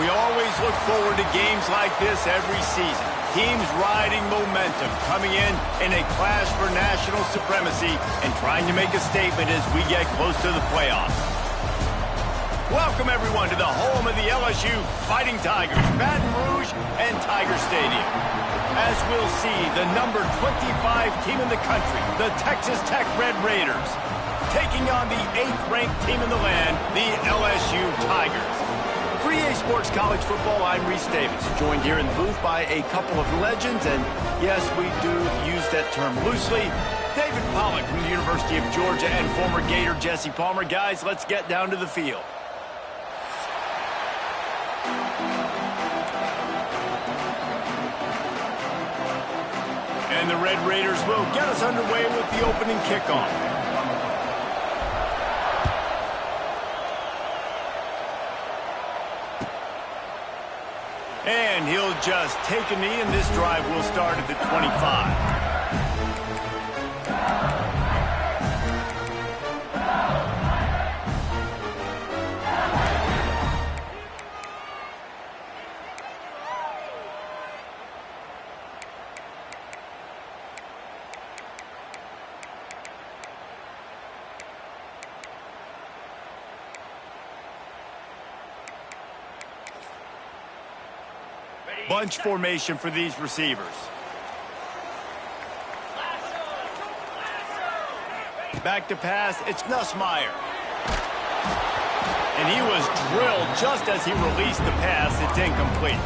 always look forward to games like this every season. Teams riding momentum, coming in a clash for national supremacy and trying to make a statement as we get close to the playoffs. Welcome, everyone, to the home of the LSU Fighting Tigers, Baton Rouge and Tiger Stadium. As we'll see, the number 25 team in the country, the Texas Tech Red Raiders, taking on the 8th-ranked team in the land, the LSU Tigers. For EA Sports College Football, I'm Reese Davis, joined here in the booth by a couple of legends, and yes, we do use that term loosely. David Pollack from the University of Georgia and former Gator Jesse Palmer. Guys, let's get down to the field. And the Red Raiders will get us underway with the opening kickoff. And he'll just take a knee, and this drive will start at the 25. Bunch formation for these receivers. Back to pass, it's Nussmeier. And he was drilled just as he released the pass. It's incomplete.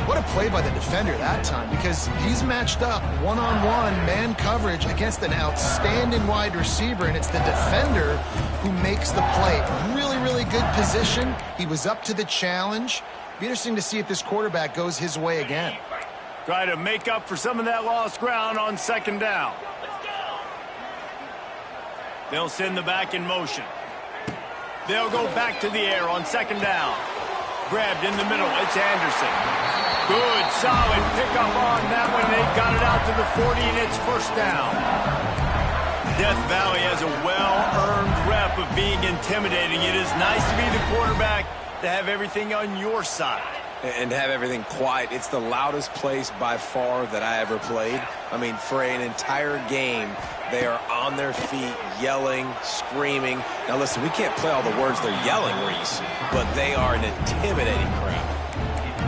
What a play by the defender that time, because he's matched up one-on-one man coverage against an outstanding wide receiver, and it's the defender who makes the play. Really, really good position. He was up to the challenge. Be interesting to see if this quarterback goes his way again. Try to make up for some of that lost ground on second down. They'll send the back in motion. They'll go back to the air on second down. Grabbed in the middle, it's Anderson. Good, solid pickup on that one. They've got it out to the 40, and it's first down. Death Valley has a well-earned rep of being intimidating. It is nice to be the quarterback, to have everything on your side. And have everything quiet. It's the loudest place by far that I ever played. I mean, for an entire game, they are on their feet, yelling, screaming. Now listen, we can't play all the words they're yelling, Reese, but they are an intimidating crowd.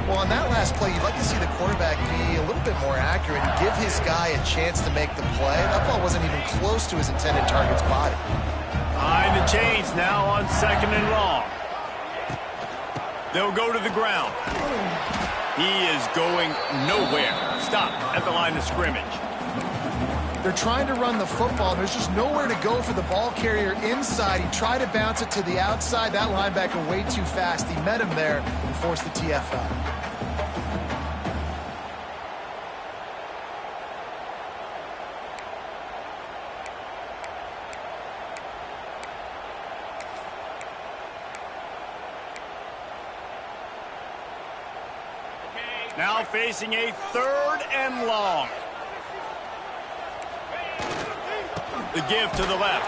Well, on that last play, you'd like to see the quarterback be a little bit more accurate and give his guy a chance to make the play. That ball wasn't even close to his intended target's body. Behind the chains now on second and long. They'll go to the ground. He is going nowhere. Stop at the line of scrimmage. They're trying to run the football. There's just nowhere to go for the ball carrier inside. He tried to bounce it to the outside. That linebacker way too fast. He met him there and forced the TFL. Now facing a third and long. The give to the left.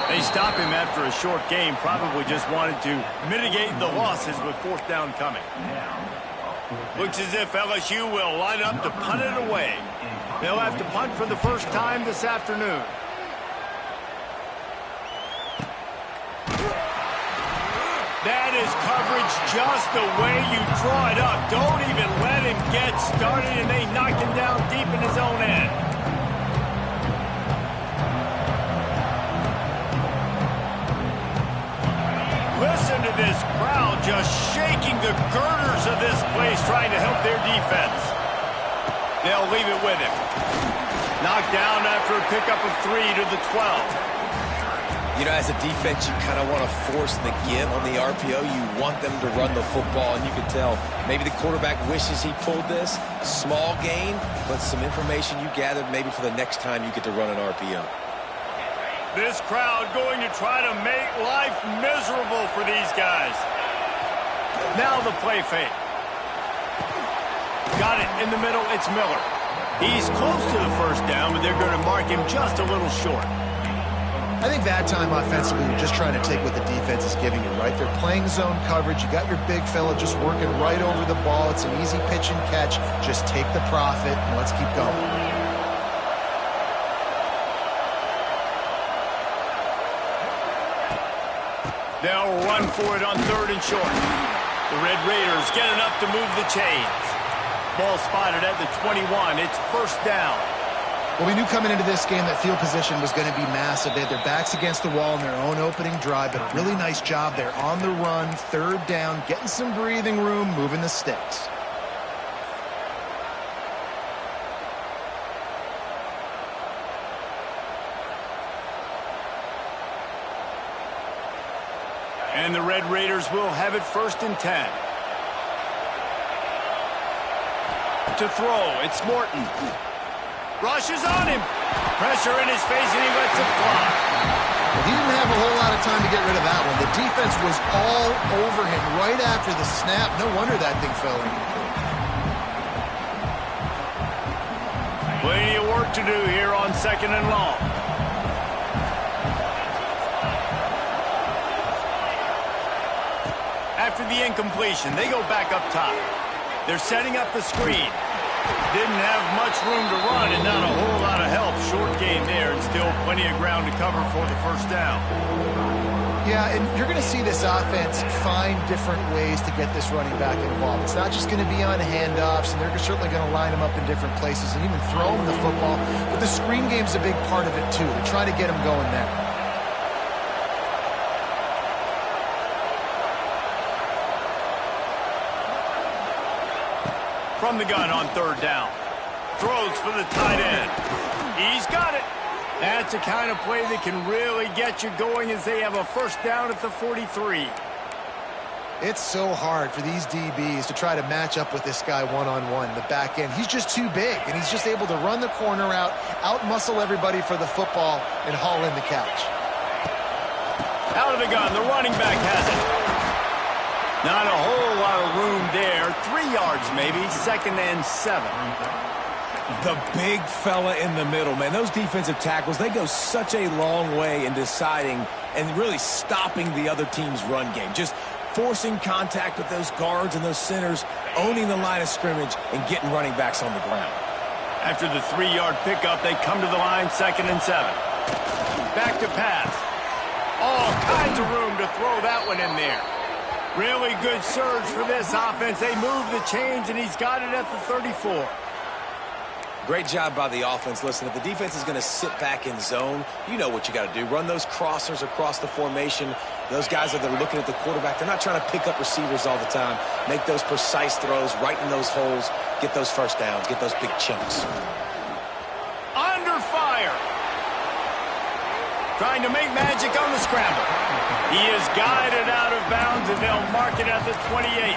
They stop him after a short game. Probably just wanted to mitigate the losses with fourth down coming. Looks as if LSU will line up to punt it away. They'll have to punt for the first time this afternoon. That is coverage just the way you draw it up. Don't even let him get started, and they knock him down deep in his own end. Listen to this crowd just shaking the girders of this place, trying to help their defense. They'll leave it with him. Knocked down after a pickup of 3 to the 12. You know, as a defense, you kind of want to force the give on the RPO. You want them to run the football, and you can tell maybe the quarterback wishes he pulled this. Small gain, but some information you gathered maybe for the next time you get to run an RPO. This crowd going to try to make life miserable for these guys. Now the play fake. Got it in the middle, it's Miller. He's close to the first down, but they're going to mark him just a little short. I think that time offensively, you're just trying to take what the defense is giving you, right? They're playing zone coverage. You got your big fella just working right over the ball. It's an easy pitch and catch. Just take the profit and let's keep going. They'll run for it on 3rd and short. The Red Raiders get enough to move the chains. Ball spotted at the 21. It's 1st down. Well, we knew coming into this game that field position was going to be massive. They had their backs against the wall in their own opening drive, but a really nice job there on the run, 3rd down, getting some breathing room, moving the sticks. And the Red Raiders will have it 1st and 10. To throw, it's Morton. Rushes on him. Pressure in his face, and he lets it fly. Well, he didn't have a whole lot of time to get rid of that one. The defense was all over him right after the snap. No wonder that thing fell incomplete. Plenty of work to do here on 2nd and long. After the incompletion, they go back up top. They're setting up the screen. Didn't have much room to run and not a whole lot of help. Short gain there and still plenty of ground to cover for the 1st down. Yeah, and you're going to see this offense find different ways to get this running back involved. It's not just going to be on handoffs, and they're certainly going to line him up in different places and even throw him the football. But the screen game's a big part of it, too. They're trying to get him going there. From the gun on 3rd down. Throws for the tight end. He's got it. That's the kind of play that can really get you going as they have a 1st down at the 43. It's so hard for these DBs to try to match up with this guy one-on-one in the back end. He's just too big, and he's just able to run the corner out-muscle everybody for the football, and haul in the catch. Out of the gun, the running back has it. Not a whole lot of room there. 3 yards maybe, 2nd and 7. The big fella in the middle, man. Those defensive tackles, they go such a long way in deciding and really stopping the other team's run game. Just forcing contact with those guards and those centers, owning the line of scrimmage, and getting running backs on the ground. After the 3-yard pickup, they come to the line, 2nd and 7. Back to pass. All kinds of room to throw that one in there. Really good surge for this offense. They move the chains, and he's got it at the 34. Great job by the offense. Listen, if the defense is going to sit back in zone, you know what you got to do. Run those crossers across the formation. Those guys that are looking at the quarterback, they're not trying to pick up receivers all the time. Make those precise throws right in those holes. Get those 1st downs. Get those big chunks. Under fire. Trying to make magic on the scramble. He is guided out of bounds, and they'll mark it at the 28.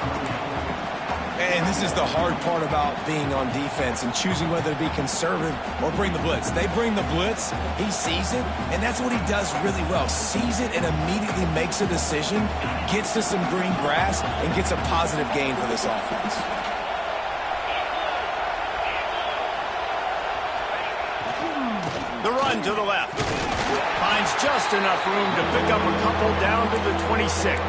And this is the hard part about being on defense and choosing whether to be conservative or bring the blitz. They bring the blitz, he sees it, and that's what he does really well. Sees it and immediately makes a decision, gets to some green grass, and gets a positive gain for this offense. The run to the left. Finds just enough room to pick up a couple down to the 26.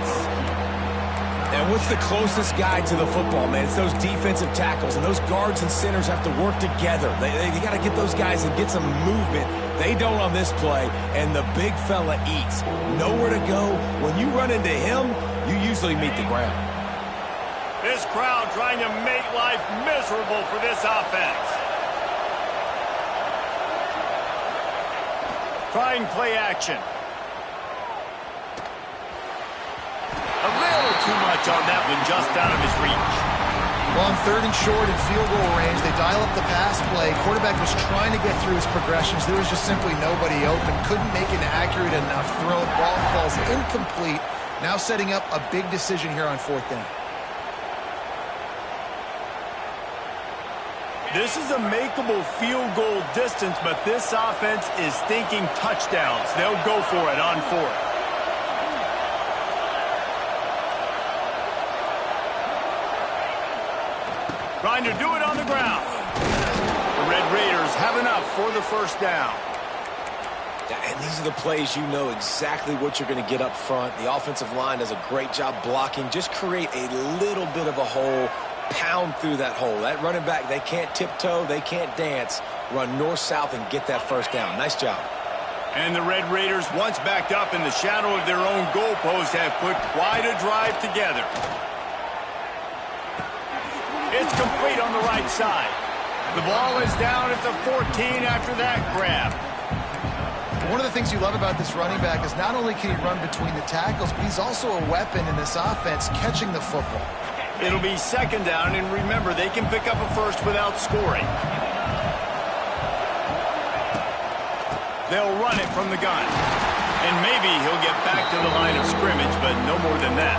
And what's the closest guy to the football, man? It's those defensive tackles, and those guards and centers have to work together. They got to get those guys and get some movement. They don't on this play, and the big fella eats. Nowhere to go. When you run into him, you usually meet the ground. This crowd trying to make life miserable for this offense. Trying play action. A little too much on that one, just out of his reach. Well, on 3rd and short and field goal range, they dial up the pass play. Quarterback was trying to get through his progressions. There was just simply nobody open. Couldn't make an accurate enough throw. Ball falls incomplete. Now setting up a big decision here on 4th down. This is a makeable field goal distance, but this offense is thinking touchdowns. They'll go for it on 4th. Trying to do it on the ground. The Red Raiders have enough for the 1st down. And these are the plays you know exactly what you're going to get up front. The offensive line does a great job blocking. Just create a little bit of a hole, pound through that hole. That running back, they can't tiptoe, they can't dance. Run north-south and get that first down. Nice job. And the Red Raiders, once backed up in the shadow of their own goalpost, have put quite a drive together. It's complete on the right side. The ball is down at the 14 after that grab. One of the things you love about this running back is not only can he run between the tackles, but he's also a weapon in this offense catching the football. It'll be second down, and remember, they can pick up a first without scoring. They'll run it from the gun. And maybe he'll get back to the line of scrimmage, but no more than that.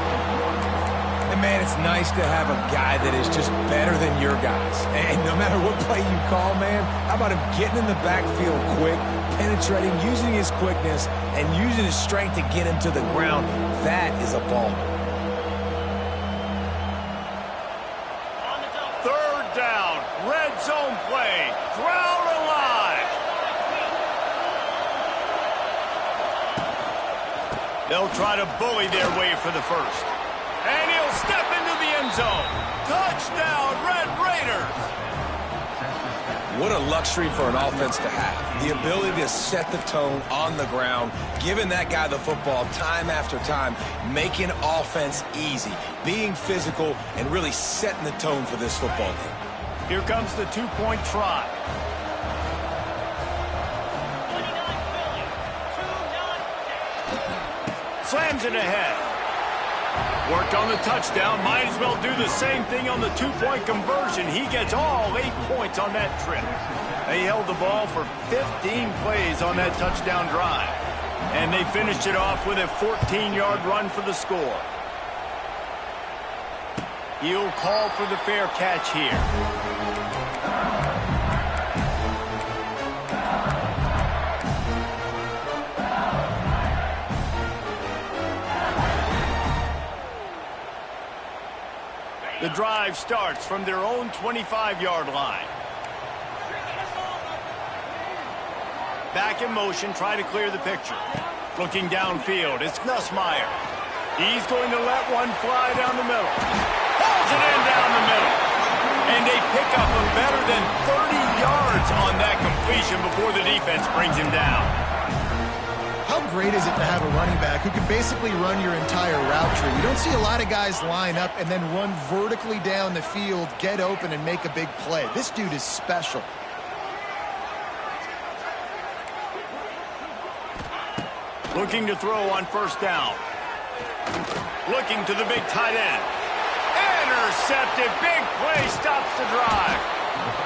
And, man, it's nice to have a guy that is just better than your guys. And no matter what play you call, man, how about him getting in the backfield quick, penetrating, using his quickness, and using his strength to get him to the ground. That is a ball. Third down, red zone play, crowd alive. They'll try to bully their way for the first. And he'll step into the end zone. Touchdown, Red Raiders. What a luxury for an offense to have. The ability to set the tone on the ground, giving that guy the football time after time, making offense easy, being physical, and really setting the tone for this football game. Here comes the two-point try. Slams it ahead. Worked on the touchdown. Might as well do the same thing on the two-point conversion. He gets all 8 points on that trip. They held the ball for 15 plays on that touchdown drive. And they finished it off with a 14-yard run for the score. He'll call for the fair catch here. The drive starts from their own 25-yard line. Back in motion, try to clear the picture. Looking downfield, it's Nussmeier. He's going to let one fly down the middle. Pulls it in down the middle. And they pick up a better than 30 yards on that completion before the defense brings him down. How great is it to have a running back who can basically run your entire route tree? You don't see a lot of guys line up and then run vertically down the field, get open, and make a big play. This dude is special. Looking to throw on first down. Looking to the big tight end. Intercepted. Big play stops the drive.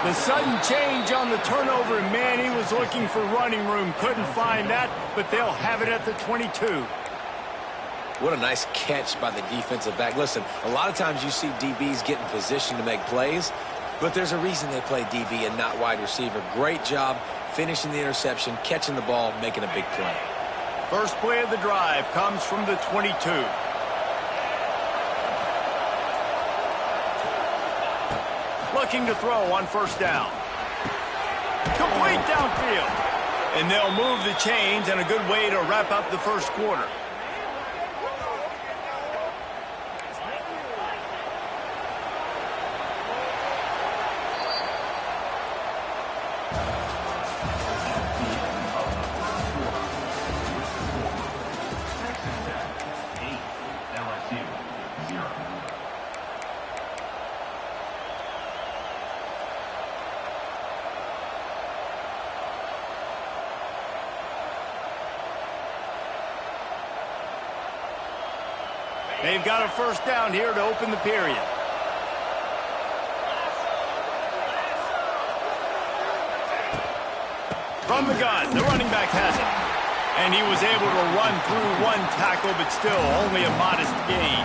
The sudden change on the turnover, and man, he was looking for running room. Couldn't find that, but they'll have it at the 22. What a nice catch by the defensive back. Listen, a lot of times you see DBs get in position to make plays, but there's a reason they play DB and not wide receiver. Great job finishing the interception, catching the ball, making a big play. First play of the drive comes from the 22. Looking to throw on first down. Complete downfield. And they'll move the chains, and a good way to wrap up the first quarter. They've got a first down here to open the period. From the gun, the running back has it. And he was able to run through one tackle, but still only a modest gain.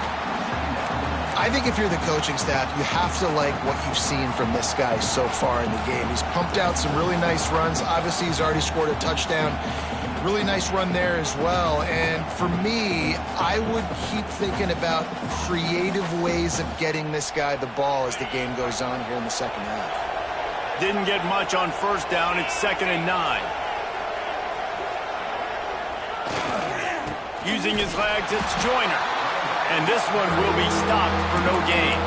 I think if you're the coaching staff, you have to like what you've seen from this guy so far in the game. He's pumped out some really nice runs. Obviously, he's already scored a touchdown. Really nice run there as well. And for me, I would keep thinking about creative ways of getting this guy the ball as the game goes on here in the second half. Didn't get much on first down. It's 2nd and 9. Using his legs, it's Joyner. And this one will be stopped for no gain.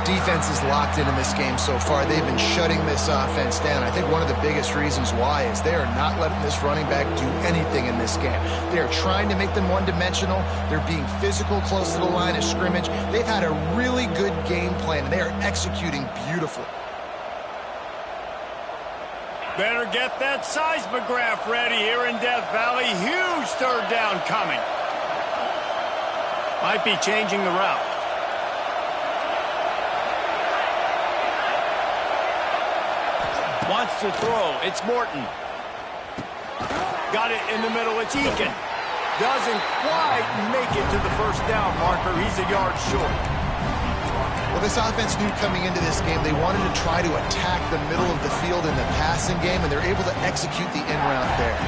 Defense is locked in this game so far. They've been shutting this offense down. I think one of the biggest reasons why is they are not letting this running back do anything in this game. They are trying to make them one-dimensional. They're being physical close to the line of scrimmage. They've had a really good game plan, and they are executing beautifully. Better get that seismograph ready here in Death Valley. Huge third down coming. Might be changing the route. Wants to throw. It's Morton. Got it in the middle. It's Eakin. Doesn't quite make it to the first down marker. He's a yard short. Well, this offense knew coming into this game they wanted to try to attack the middle of the field in the passing game, and they're able to execute the in route there.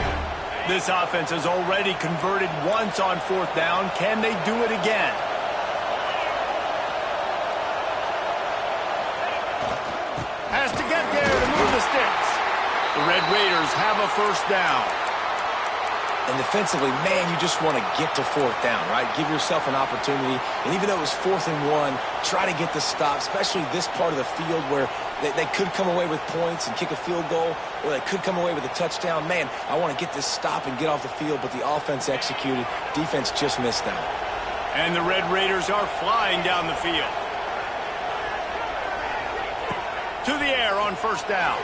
This offense has already converted once on fourth down. Can they do it again? Has to get there to move the sticks. The Red Raiders have a first down. And defensively, man, you just want to get to fourth down, right? Give yourself an opportunity. And even though it was 4th and 1, try to get the stop, especially this part of the field where they could come away with points and kick a field goal, or they could come away with a touchdown. Man, I want to get this stop and get off the field, but the offense executed. Defense just missed out. And the Red Raiders are flying down the field. To the air on first down.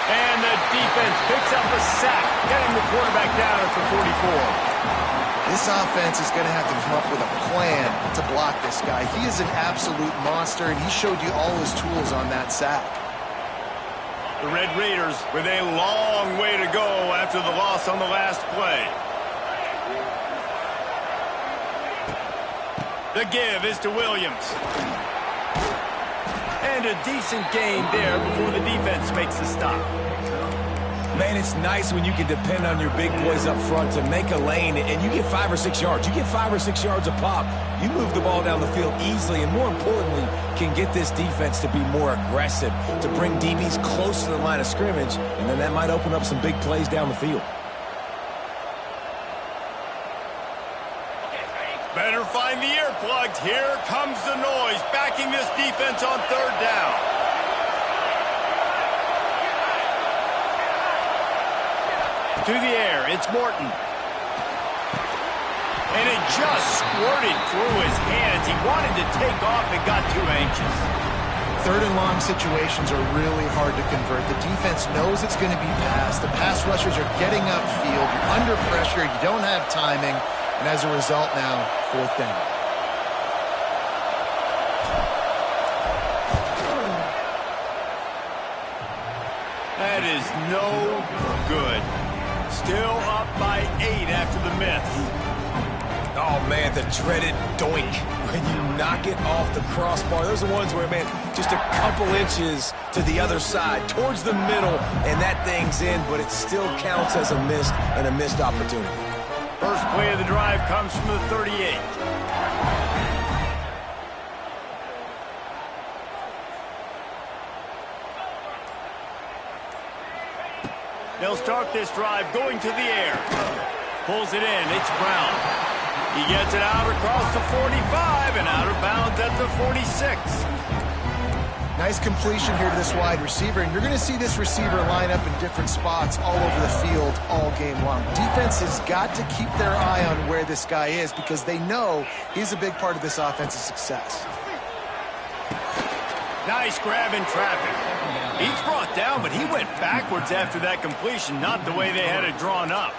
And the defense picks up a sack, getting the quarterback down at the 44. This offense is going to have to come up with a plan to block this guy. He is an absolute monster, and he showed you all his tools on that sack. The Red Raiders with a long way to go after the loss on the last play. The give is to Williams. And a decent gain there before the defense makes the stop. Man, it's nice when you can depend on your big boys up front to make a lane, and you get 5 or 6 yards. You get 5 or 6 yards a pop. You move the ball down the field easily, and more importantly, can get this defense to be more aggressive, to bring DBs close to the line of scrimmage, and then that might open up some big plays down the field. Better find the earplugs. Here comes the noise, backing this defense on third down. To the air, it's Morton. And it just squirted through his hands. He wanted to take off and got too anxious. Third and long situations are really hard to convert. The defense knows it's going to be passed. The pass rushers are getting upfield. You're under pressure. You don't have timing. And as a result now, fourth down. That is no good. Still up by 8 after the miss. Oh, man, the dreaded doink. When you knock it off the crossbar, those are the ones where, man, just a couple inches to the other side, towards the middle, and that thing's in, but it still counts as a missed and a missed opportunity. First play of the drive comes from the 38. They'll start this drive going to the air. Pulls it in. It's Brown. He gets it out across the 45 and out of bounds at the 46. Nice completion here to this wide receiver, and you're going to see this receiver line up in different spots all over the field all game long. Defense has got to keep their eye on where this guy is because they know he's a big part of this offense's success. Nice grab in traffic. He's brought down, but he went backwards after that completion, not the way they had it drawn up.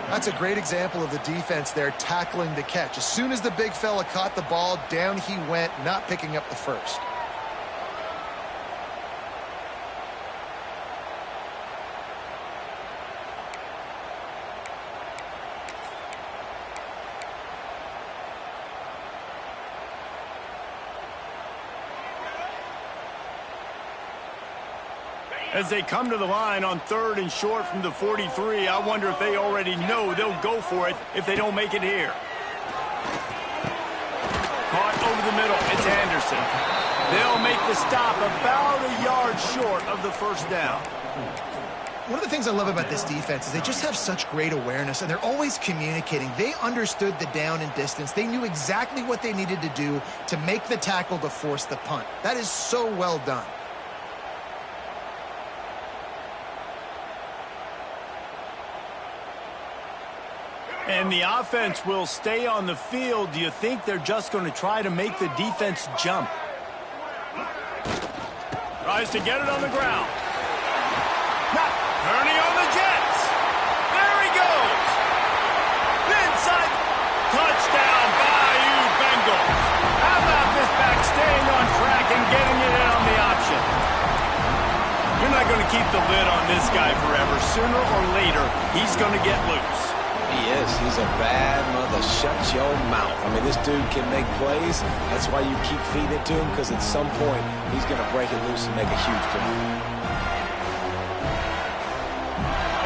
That's a great example of the defense there tackling the catch. As soon as the big fella caught the ball, down he went, not picking up the first. As they come to the line on 3rd and short from the 43, I wonder if they already know they'll go for it if they don't make it here. Caught over the middle. It's Anderson. They'll make the stop about a yard short of the first down. One of the things I love about this defense is they just have such great awareness, and they're always communicating. They understood the down and distance. They knew exactly what they needed to do to make the tackle to force the punt. That is so well done. And the offense will stay on the field. Do you think they're just going to try to make the defense jump? Tries to get it on the ground. Not turning on the Jets. There he goes. Inside. Touchdown, Bayou Bengals. How about this back staying on track and getting it in on the option? You're not going to keep the lid on this guy forever. Sooner or later, he's going to get loose. He is. He's a bad mother. Shut your mouth. I mean, this dude can make plays. That's why you keep feeding it to him, because at some point, he's going to break it loose and make a huge play.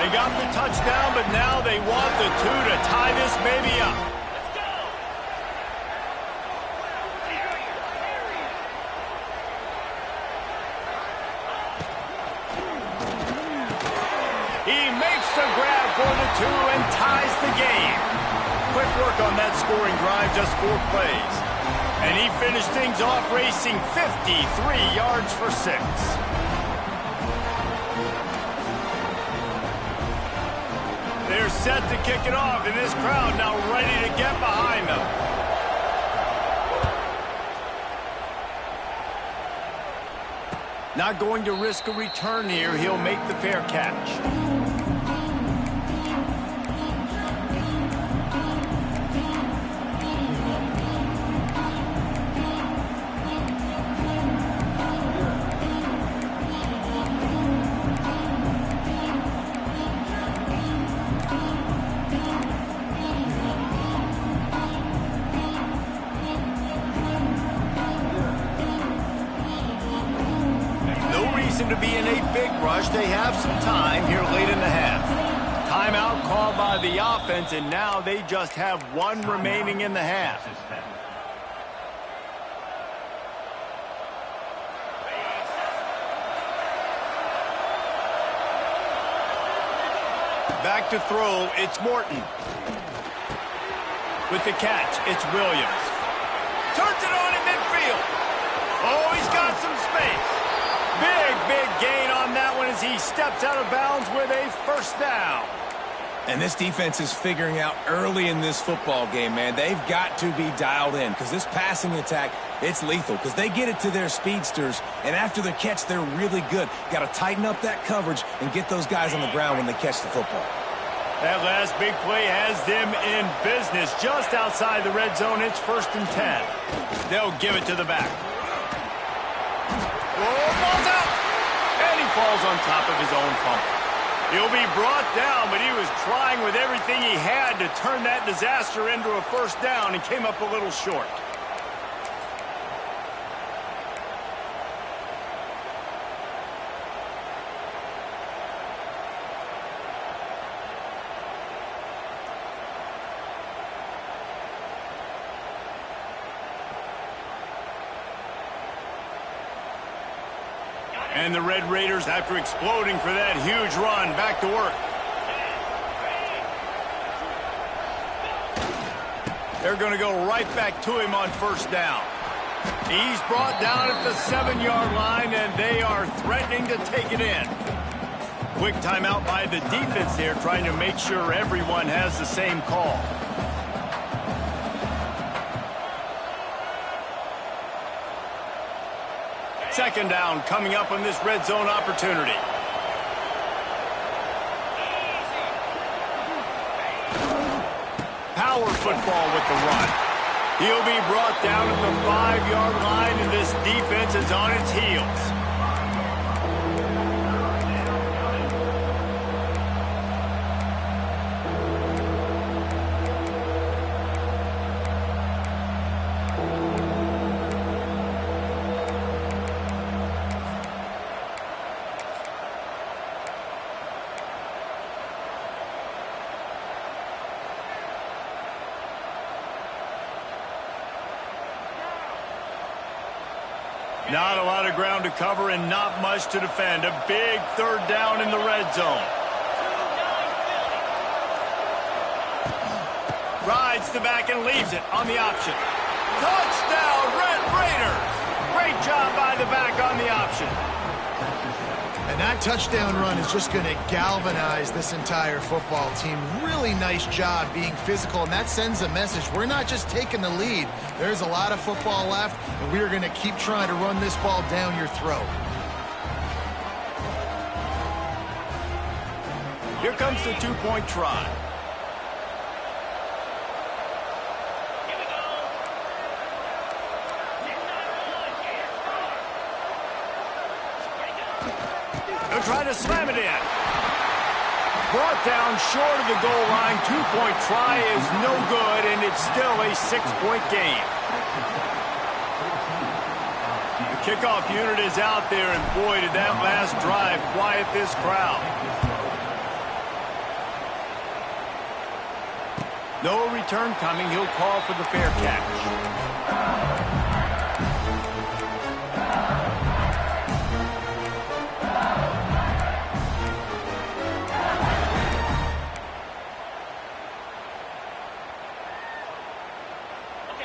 They got the touchdown, but now they want the two to tie this baby up. He makes the grab for the two and ties the game. Quick work on that scoring drive, just 4 plays. And he finished things off racing 53 yards for 6. They're set to kick it off, and this crowd now ready to get behind them. Not going to risk a return here. He'll make the fair catch. To be in a big rush. They have some time here late in the half. Timeout called by the offense, and now they just have 1 remaining in the half. Back to throw, it's Morton. With the catch, it's Williams. Turns it on in midfield. Oh, he's got some space. Big gain on that one as he steps out of bounds with a first down. And this defense is figuring out early in this football game, man. They've got to be dialed in, because this passing attack, it's lethal, because they get it to their speedsters, and after the catch, they're really good. Got to tighten up that coverage and get those guys on the ground when they catch the football. That last big play has them in business. Just outside the red zone, it's 1st and 10. They'll give it to the back. Oh, ball's out! And he falls on top of his own fumble. He'll be brought down, but he was trying with everything he had to turn that disaster into a first down and came up a little short. And the Red Raiders, after exploding for that huge run, back to work. They're going to go right back to him on first down. He's brought down at the 7-yard line, and they are threatening to take it in. Quick timeout by the defense there, trying to make sure everyone has the same call. Second down coming up on this red zone opportunity. Power football with the run. He'll be brought down at the 5-yard line, and this defense is on its heels. Not a lot of ground to cover and not much to defend. A big third down in the red zone. Rides the back and leaves it on the option. Touchdown, Red Raiders! Great job by the back on the option. And that touchdown run is just going to galvanize this entire football team. Really nice job being physical, and that sends a message. We're not just taking the lead. There's a lot of football left, and we're going to keep trying to run this ball down your throat. Here comes the two-point try. They'll try to slam it in. Brought down short of the goal line. Two-point try is no good, and it's still a 6-point game. The kickoff unit is out there, and boy, did that last drive quiet this crowd. No return coming. He'll call for the fair catch.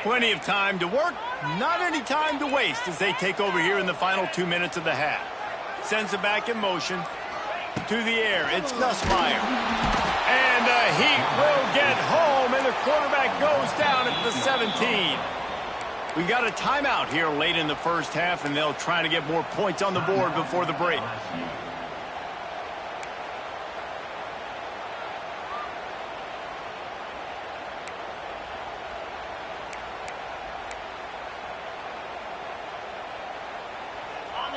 Plenty of time to work, not any time to waste as they take over here in the final 2 minutes of the half. Sends it back in motion. To the air, it's Nussmeier. And the Heat will get home, and the quarterback goes down at the 17. We got a timeout here late in the first half, and they'll try to get more points on the board before the break.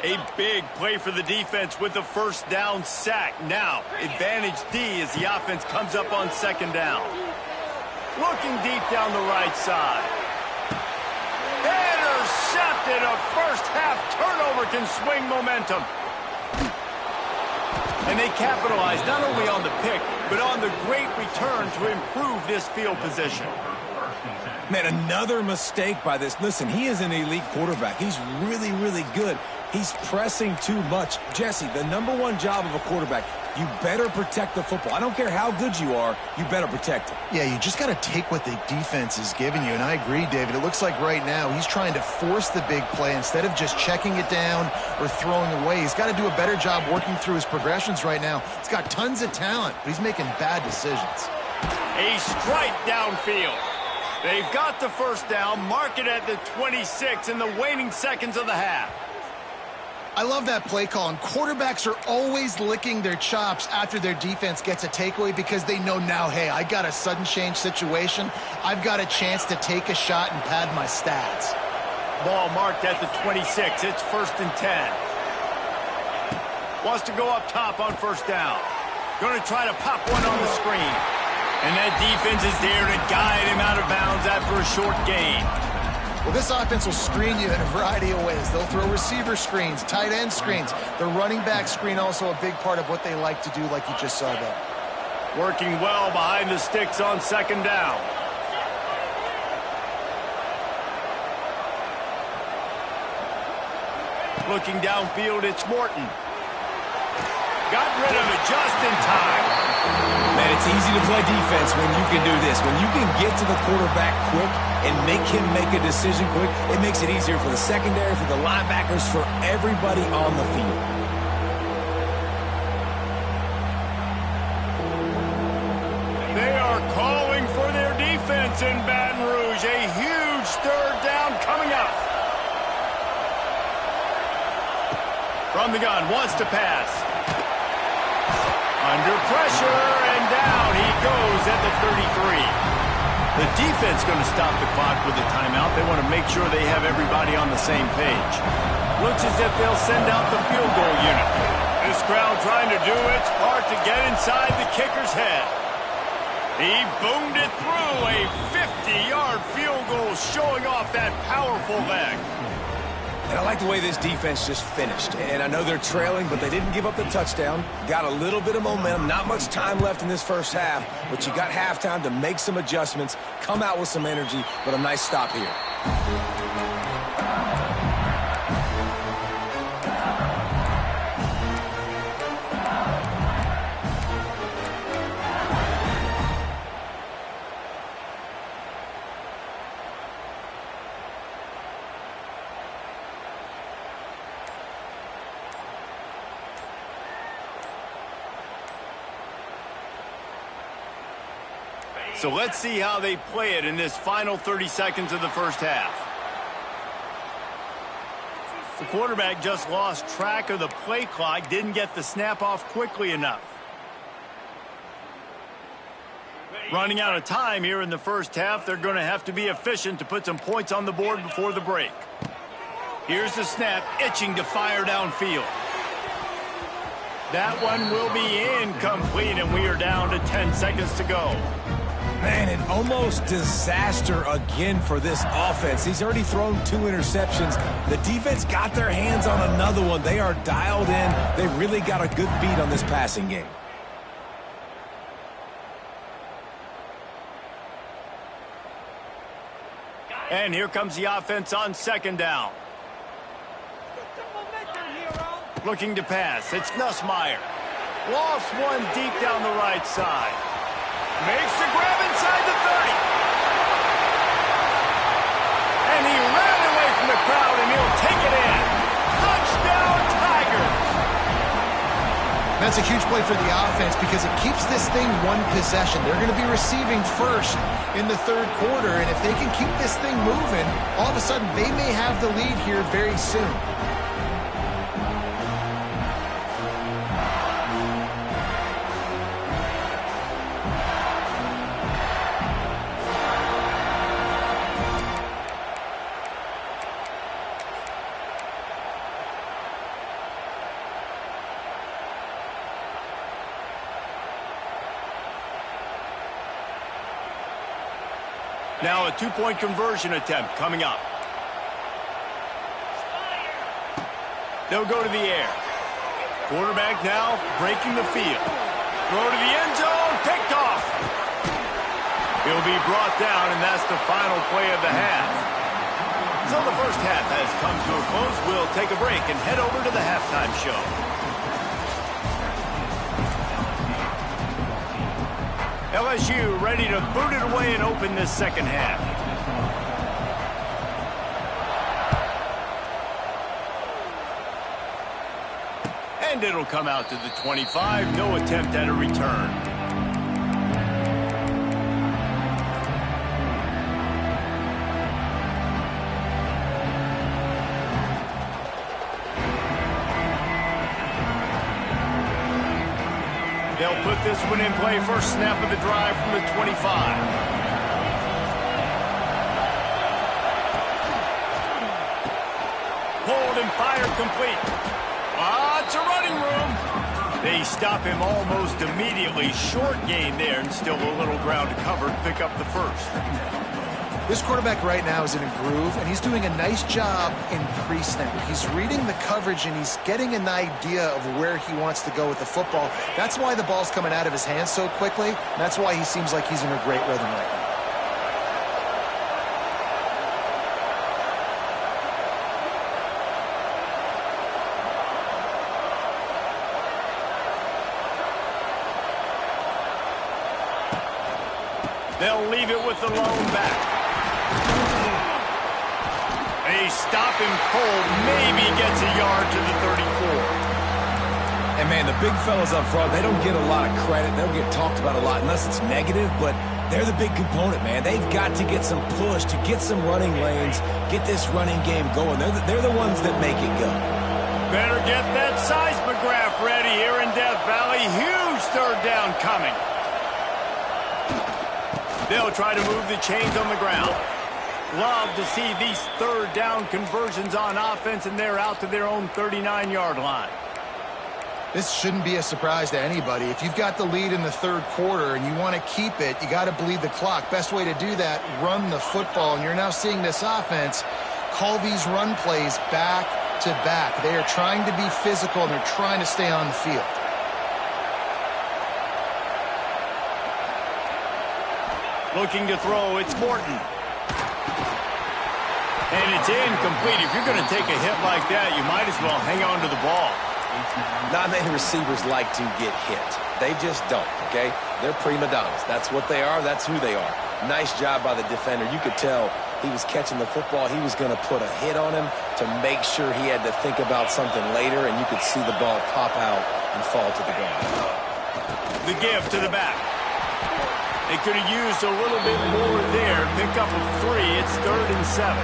A big play for the defense with the first down sack. Now, advantage D as the offense comes up on second down. Looking deep down the right side. Intercepted. A first half turnover can swing momentum. And they capitalize not only on the pick, but on the great return to improve this field position. Man, another mistake by this. Listen, he is an elite quarterback. He's really, really good. He's pressing too much. Jesse, the #1 job of a quarterback, you better protect the football. I don't care how good you are, you better protect it. Yeah, you just got to take what the defense is giving you, and I agree, David. It looks like right now he's trying to force the big play instead of just checking it down or throwing away. He's got to do a better job working through his progressions right now. He's got tons of talent, but he's making bad decisions. A strike downfield. They've got the first down, mark it at the 26 in the waning seconds of the half. I love that play call, and quarterbacks are always licking their chops after their defense gets a takeaway because they know now, hey, I got a sudden change situation. I've got a chance to take a shot and pad my stats. Ball marked at the 26. It's 1st and 10. Wants to go up top on first down. Going to try to pop one on the screen. And that defense is there to guide him out of bounds after a short gain. Well, this offense will screen you in a variety of ways. They'll throw receiver screens, tight end screens. The running back screen also a big part of what they like to do, like you just saw there. Working well behind the sticks on second down. Looking downfield, it's Morton. Got rid of it just in time. Man, it's easy to play defense when you can do this. When you can get to the quarterback quick and make him make a decision quick, it makes it easier for the secondary, for the linebackers, for everybody on the field. They are calling for their defense in Baton Rouge. A huge third down coming up. From the gun, wants to pass. Under pressure, and down he goes at the 33. The defense going to stop the clock with a timeout. They want to make sure they have everybody on the same page. Looks as if they'll send out the field goal unit. This crowd trying to do its part to get inside the kicker's head. He boomed it through. A 50-yard field goal showing off that powerful leg. And I like the way this defense just finished. And I know they're trailing, but they didn't give up the touchdown. Got a little bit of momentum. Not much time left in this first half, but you got halftime to make some adjustments, come out with some energy, but a nice stop here. So let's see how they play it in this final 30 seconds of the first half. The quarterback just lost track of the play clock, didn't get the snap off quickly enough. Running out of time here in the first half, they're going to have to be efficient to put some points on the board before the break. Here's the snap, itching to fire downfield. That one will be incomplete, and we are down to 10 seconds to go. Man, an almost disaster again for this offense. He's already thrown 2 interceptions. The defense got their hands on another one. They are dialed in. They really got a good beat on this passing game. And here comes the offense on second down. Looking to pass. It's Nussmeier. Lost one deep down the right side. Makes the grab inside the 30. And he ran away from the crowd, and he'll take it in. Touchdown, Tigers. That's a huge play for the offense because it keeps this thing one possession. They're going to be receiving first in the third quarter, and if they can keep this thing moving, all of a sudden they may have the lead here very soon. Now a two-point conversion attempt coming up. They'll go to the air. Quarterback now breaking the field. Throw to the end zone, picked off. He'll be brought down, and that's the final play of the half. So the first half has come to a close. We'll take a break and head over to the halftime show. LSU ready to boot it away and open this second half. And it'll come out to the 25. No attempt at a return. They'll put this one in play. First snap of the drive from the 25. Pulled and fired complete. Lots of running room. They stop him almost immediately. Short gain there, and still a little ground to cover to pick up the first. This quarterback right now is in a groove, and he's doing a nice job in pre-snap. He's reading the coverage, and he's getting an idea of where he wants to go with the football. That's why the ball's coming out of his hands so quickly, and that's why he seems like he's in a great rhythm right now. They'll leave it with the lone back. They stop him cold, maybe gets a yard to the 34. And, man, the big fellas up front, they don't get a lot of credit. They don't get talked about a lot unless it's negative, but they're the big component, man. They've got to get some push, to get some running lanes, get this running game going. They're the ones that make it go. Better get that seismograph ready here in Death Valley. Huge third down coming. They'll try to move the chains on the ground. Love to see these third down conversions on offense, and they're out to their own 39-yard line. This shouldn't be a surprise to anybody. If you've got the lead in the third quarter and you want to keep it, you got to bleed the clock. Best way to do that, run the football. And you're now seeing this offense call these run plays back to back. They are trying to be physical, and they're trying to stay on the field. Looking to throw, it's Morton. And it's incomplete. If you're going to take a hit like that, you might as well hang on to the ball. Not many receivers like to get hit. They just don't, okay? They're prima donnas. That's what they are. That's who they are. Nice job by the defender. You could tell he was catching the football. He was going to put a hit on him to make sure he had to think about something later, and you could see the ball pop out and fall to the ground. The give to the back. They could have used a little bit more there. Pick up a 3. It's 3rd and 7.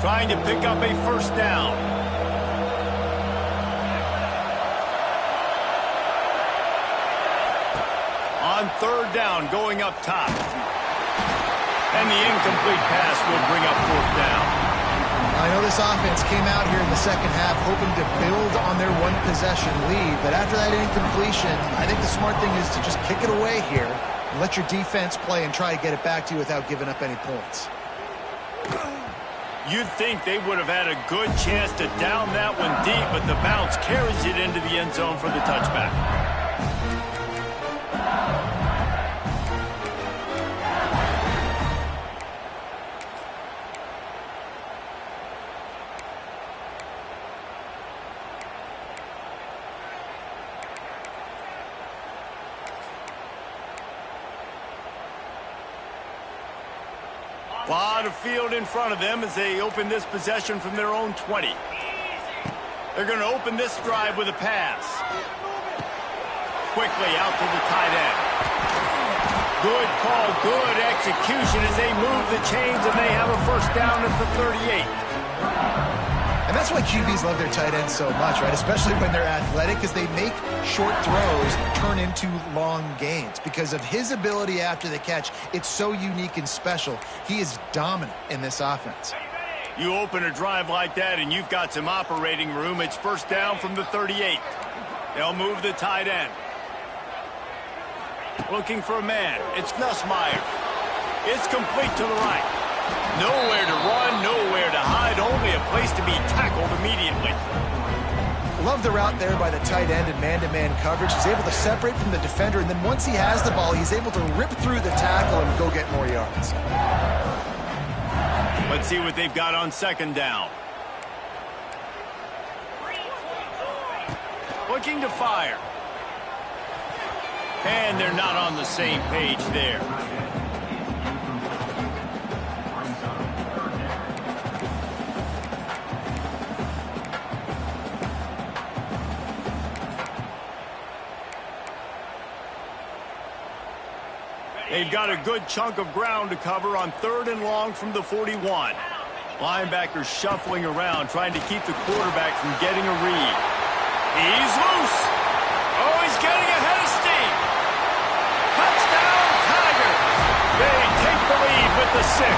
Trying to pick up a 1st down. On 3rd down, going up top. And the incomplete pass will bring up 4th down. I know this offense came out here in the second half hoping to build on their one-possession lead, but after that incompletion, I think the smart thing is to just kick it away here and let your defense play and try to get it back to you without giving up any points. You'd think they would have had a good chance to down that one deep, but the bounce carries it into the end zone for the touchback. A lot of field in front of them as they open this possession from their own 20. They're going to open this drive with a pass. Quickly out to the tight end. Good call, good execution as they move the chains, and they have a 1st down at the 38. And that's why QBs love their tight ends so much, right? Especially when they're athletic, because they make short throws turn into long gains. Because of his ability after the catch, it's so unique and special. He is dominant in this offense. You open a drive like that, and you've got some operating room. It's 1st down from the 38. They'll move the tight end. Looking for a man. It's Nussmeier. It's complete to the right. Nowhere to run, nowhere to hide, only a place to be tackled immediately. Love the route there by the tight end in man-to-man coverage. He's able to separate from the defender, and then once he has the ball, he's able to rip through the tackle and go get more yards. Let's see what they've got on 2nd down. Looking to fire. And they're not on the same page there. They've got a good chunk of ground to cover on 3rd and long from the 41. Linebackers shuffling around, trying to keep the quarterback from getting a read. He's loose. Oh, he's getting ahead of steam. Touchdown, Tigers. They take the lead with the 6.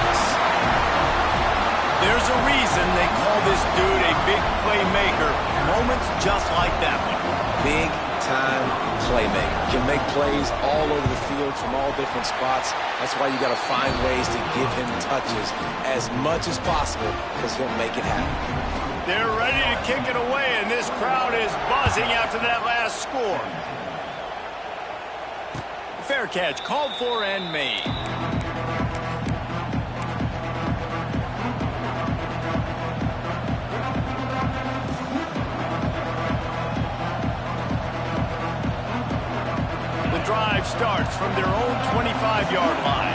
There's a reason they call this dude a big playmaker. Moments just like that one. Big-time playmaker. Can make plays all over the field from all different spots. That's why you got to find ways to give him touches as much as possible, because he'll make it happen. They're ready to kick it away, and this crowd is buzzing after that last score. Fair catch called for and made. Drive starts from their own 25-yard line.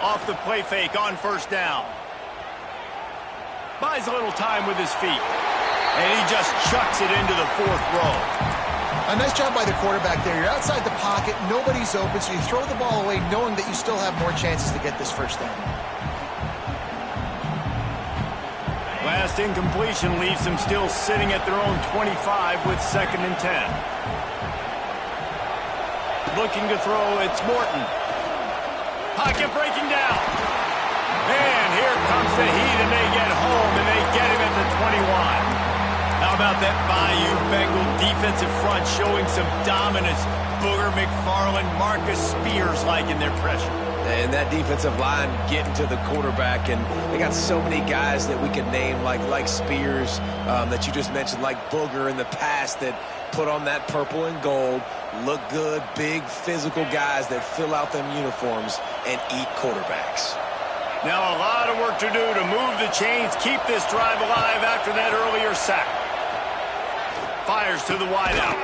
Off the play fake on 1st down. Buys a little time with his feet. And he just chucks it into the 4th row. A nice job by the quarterback there. You're outside the pocket, nobody's open, so you throw the ball away knowing that you still have more chances to get this 1st down. Last incompletion leaves them still sitting at their own 25 with 2nd and 10. Looking to throw, it's Morton. Pocket breaking down. And here comes the heat, and they get home, and they get him at the 21. How about that Bayou Bengal defensive front showing some dominance? Booger McFarland, Marcus Spears-like in their pressure. And that defensive line getting to the quarterback, and they got so many guys that we could name like Spears that you just mentioned, like Booger in the past, that put on that purple and gold, look good, big physical guys that fill out them uniforms and eat quarterbacks. Now a lot of work to do to move the chains, keep this drive alive after that earlier sack. Fires to the wideout.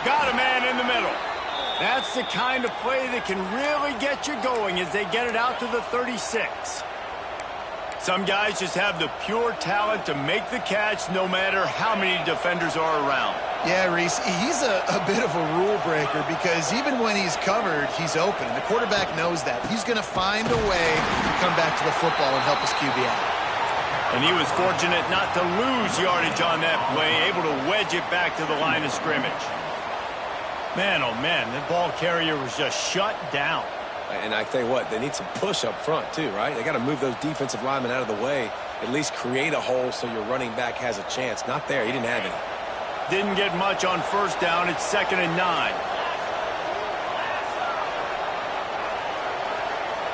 Got a man in the middle. That's the kind of play that can really get you going as they get it out to the 36. Some guys just have the pure talent to make the catch no matter how many defenders are around. Yeah, Reese, he's a bit of a rule breaker because even when he's covered, he's open. And the quarterback knows that. He's going to find a way to come back to the football and help his QB out. And he was fortunate not to lose yardage on that play, able to wedge it back to the line of scrimmage. Man, oh man, the ball carrier was just shut down. And I tell you what, they need some push up front too, right? They got to move those defensive linemen out of the way, at least create a hole so your running back has a chance. Not there. He didn't have any. Didn't get much on first down. It's 2nd and 9.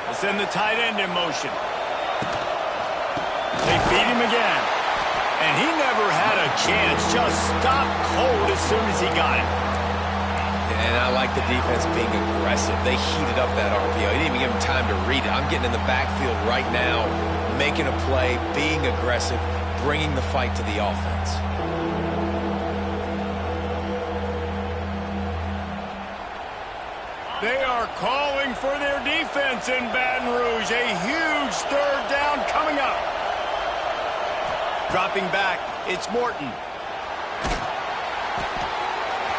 They send the tight end in motion. They feed him again. And he never had a chance. Just stopped cold as soon as he got it. And I like the defense being aggressive. They heated up that RPO. He didn't even give him time to read it. I'm getting in the backfield right now, making a play, being aggressive, bringing the fight to the offense. They are calling for their defense in Baton Rouge. A huge 3rd down coming up. Dropping back, it's Morton.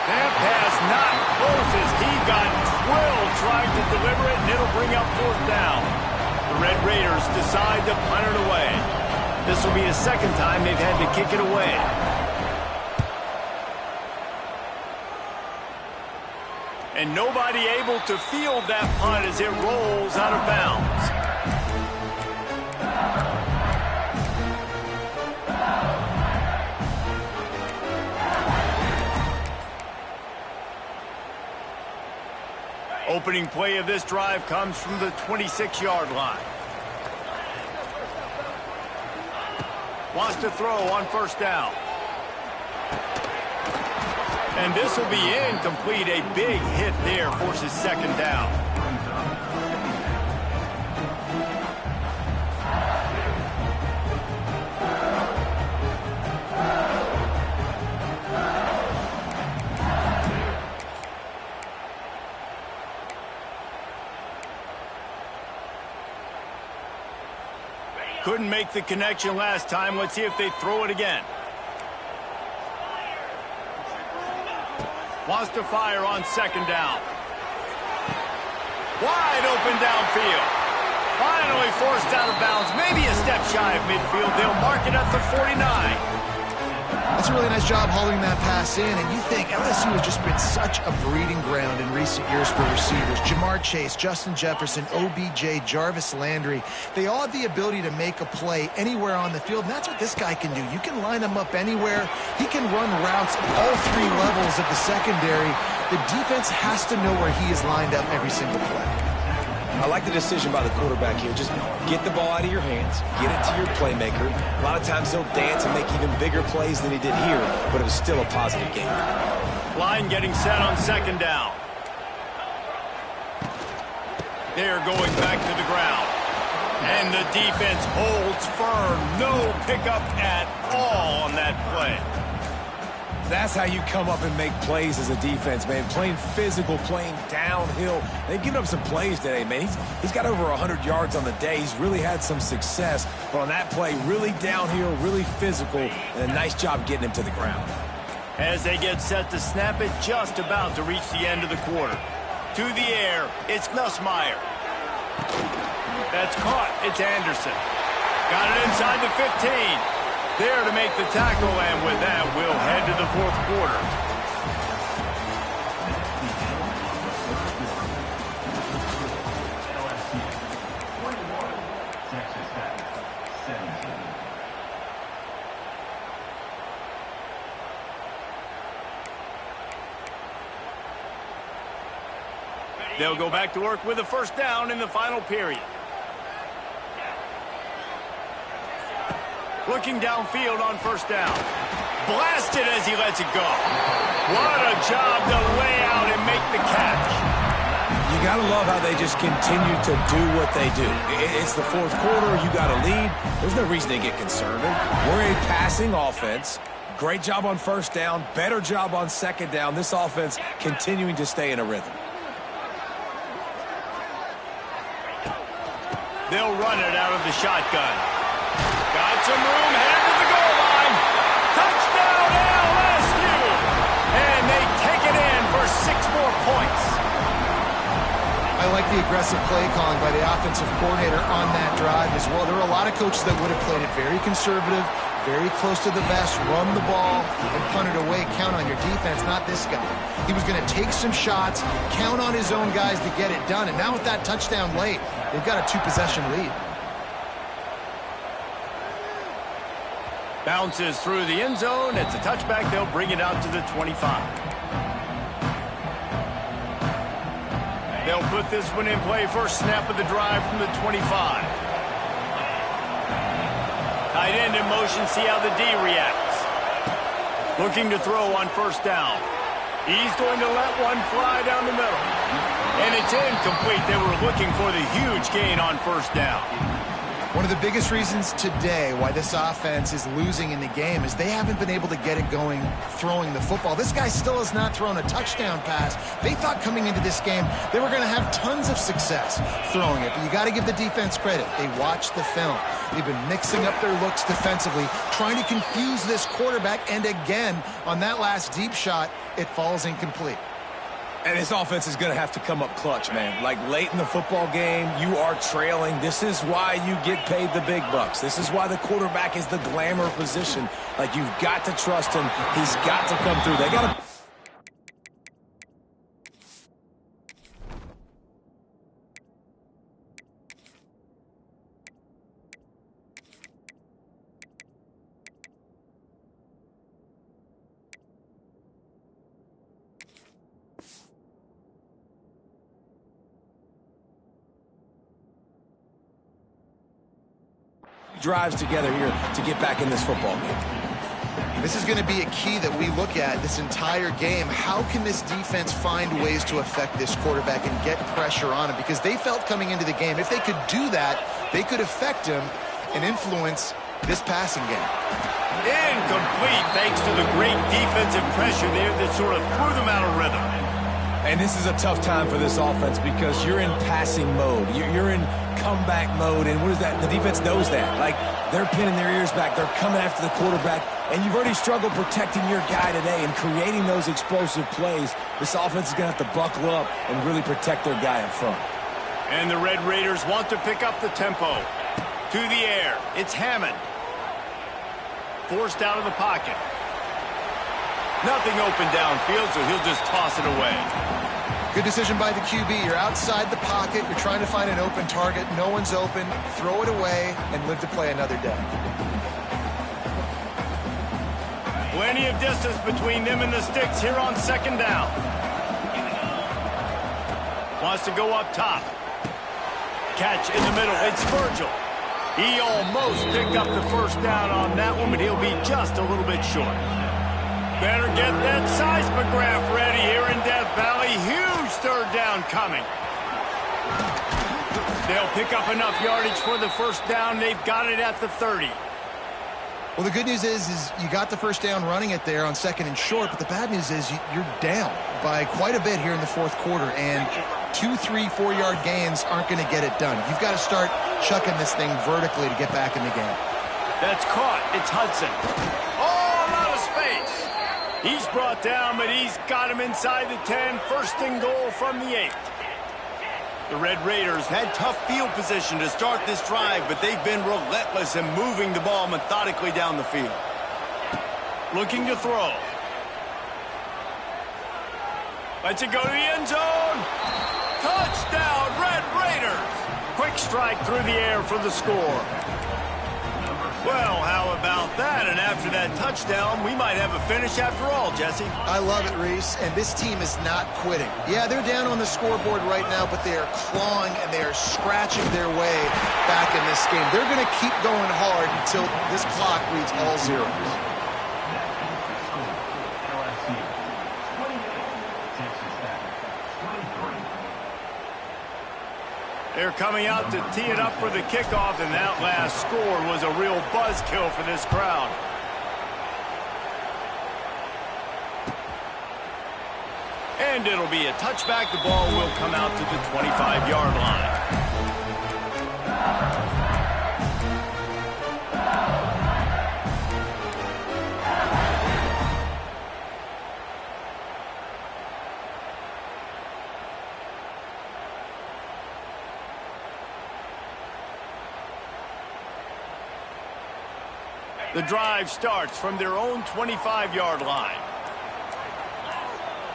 That pass not close as he got drilled trying to deliver it, and it'll bring up 4th down. The Red Raiders decide to punt it away. This will be the 2nd time they've had to kick it away. And nobody able to field that punt as it rolls out of bounds. Opening play of this drive comes from the 26-yard line. Wants to throw on 1st down. And this will be incomplete. A big hit there forces 2nd down. Couldn't make the connection last time. Let's see if they throw it again. Wants to fire on 2nd down. Wide open downfield. Finally forced out of bounds. Maybe a step shy of midfield. They'll mark it at the 49. That's a really nice job hauling that pass in, and you think LSU has just been such a breeding ground in recent years for receivers. Jamar Chase, Justin Jefferson, OBJ, Jarvis Landry, they all have the ability to make a play anywhere on the field, and that's what this guy can do. You can line him up anywhere. He can run routes at all 3 levels of the secondary. The defense has to know where he is lined up every single play. I like the decision by the quarterback here. Just get the ball out of your hands, get it to your playmaker. A lot of times he'll dance and make even bigger plays than he did here, but it was still a positive game. Line getting set on 2nd down. They're going back to the ground. And the defense holds firm. No pickup at all on that play. That's how you come up and make plays as a defense, man. Playing physical, playing downhill. They've given up some plays today, man. He's got over 100 yards on the day. He's really had some success. But on that play, really downhill, really physical, and a nice job getting him to the ground. As they get set to snap it, just about to reach the end of the quarter. To the air, it's Nussmeier. That's caught. It's Anderson. Got it inside the 15. There to make the tackle, and with that, we'll head to the 4th quarter. They'll go back to work with a 1st down in the final period. Looking downfield on 1st down. Blasted as he lets it go. What a job to lay out and make the catch. You got to love how they just continue to do what they do. It's the 4th quarter. You got a lead. There's no reason to get concerned. We're a passing offense. Great job on 1st down. Better job on 2nd down. This offense continuing to stay in a rhythm. They'll run it out of the shotgun. Got some room, headed to the goal line. Touchdown, LSU! And they take it in for 6 more points. I like the aggressive play calling by the offensive coordinator on that drive as well. There are a lot of coaches that would have played it very conservative, very close to the vest, run the ball, and punt it away. Count on your defense, not this guy. He was going to take some shots, count on his own guys to get it done. And now with that touchdown late, they've got a 2-possession lead. Bounces through the end zone. It's a touchback. They'll bring it out to the 25. They'll put this one in play. First snap of the drive from the 25. Tight end in motion. See how the D reacts. Looking to throw on first down. He's going to let one fly down the middle. And it's incomplete. They were looking for the huge gain on first down. One of the biggest reasons today why this offense is losing in the game is they haven't been able to get it going throwing the football. This guy still has not thrown a touchdown pass. They thought coming into this game they were going to have tons of success throwing it, but you got to give the defense credit. They watched the film. They've been mixing up their looks defensively, trying to confuse this quarterback, and again, on that last deep shot, it falls incomplete. And this offense is going to have to come up clutch, man. Like late in the football game, you are trailing. This is why you get paid the big bucks. This is why the quarterback is the glamour position. Like, you've got to trust him. He's got to come through. They got to... drives together here to get back in this football game. This is going to be a key that we look at this entire game. How can this defense find ways to affect this quarterback and get pressure on him? Because they felt coming into the game, if they could do that, they could affect him and influence this passing game. Incomplete thanks to the great defensive pressure there that sort of threw them out of rhythm. And this is a tough time for this offense because you're in passing mode. You're in comeback mode, and what is that? The defense knows that. Like, they're pinning their ears back. They're coming after the quarterback, and you've already struggled protecting your guy today and creating those explosive plays. This offense is going to have to buckle up and really protect their guy up front. And the Red Raiders want to pick up the tempo. To the air. It's Hammond. Forced out of the pocket. Nothing open downfield, so he'll just toss it away. Good decision by the QB. You're outside the pocket. You're trying to find an open target. No one's open. Throw it away and live to play another day. Plenty of distance between them and the sticks here on second down. Wants to go up top. Catch in the middle. It's Virgil. He almost picked up the first down on that one, but he'll be just a little bit short. Better get that seismograph ready here in Death Valley. Huge third down coming. They'll pick up enough yardage for the first down. They've got it at the 30. Well, the good news is you got the first down running it there on second and short, but the bad news is you're down by quite a bit here in the fourth quarter, and 2, 3, 4-yard gains aren't going to get it done. You've got to start chucking this thing vertically to get back in the game. That's caught. It's Hudson. All out of space. He's brought down, but he's got him inside the 10. First and goal from the 8. The Red Raiders had tough field position to start this drive, but they've been relentless in moving the ball methodically down the field. Looking to throw. Lets it go to the end zone. Touchdown, Red Raiders. Quick strike through the air for the score. Well, how about that? And after that touchdown, we might have a finish after all, Jesse. I love it, Reese, and this team is not quitting. Yeah, they're down on the scoreboard right now, but they are clawing and they are scratching their way back in this game. They're going to keep going hard until this clock reads all zeros. They're coming out to tee it up for the kickoff, and that last score was a real buzzkill for this crowd. And it'll be a touchback. The ball will come out to the 25-yard line. The drive starts from their own 25-yard line.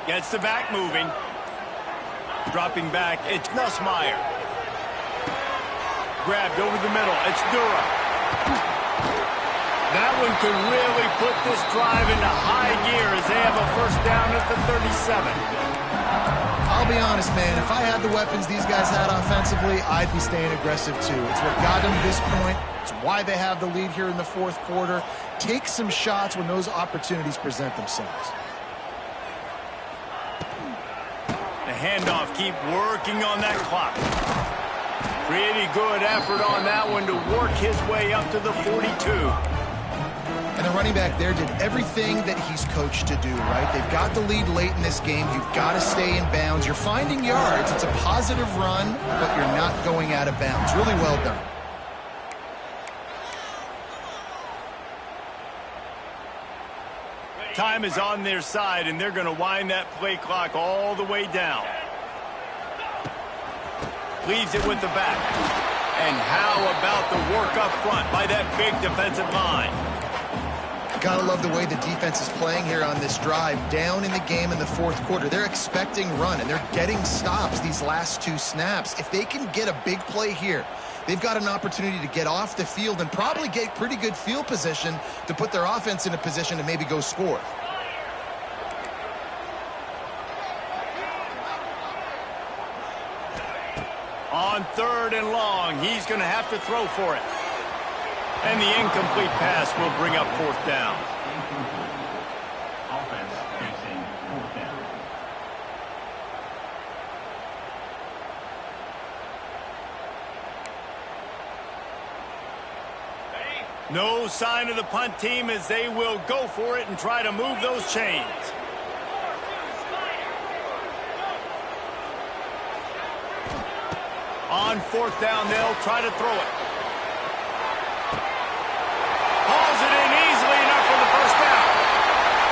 Gets the back moving. Dropping back, it's Nussmeier. Grabbed over the middle, it's Dura. That one could really put this drive into high gear as they have a first down at the 37. I'll be honest, man, if I had the weapons these guys had offensively, I'd be staying aggressive too. It's what got them to this point. It's why they have the lead here in the fourth quarter. Take some shots when those opportunities present themselves. The handoff, keep working on that clock. Pretty good effort on that one to work his way up to the 42. And the running back there did everything that he's coached to do, right? They've got the lead late in this game. You've got to stay in bounds. You're finding yards. It's a positive run, but you're not going out of bounds. Really well done. Time is on their side, and they're going to wind that play clock all the way down. Leaves it with the back. And how about the work up front by that big defensive line? Gotta love the way the defense is playing here on this drive. Down in the game in the fourth quarter. They're expecting run, and they're getting stops these last two snaps. If they can get a big play here, they've got an opportunity to get off the field and probably get pretty good field position to put their offense in a position to maybe go score. On 3rd and long, he's going to have to throw for it. And the incomplete pass will bring up 4th down. Offense facing 4th down. No sign of the punt team as they will go for it and try to move those chains. On 4th down, they'll try to throw it. Hauls it in easily enough for the first down.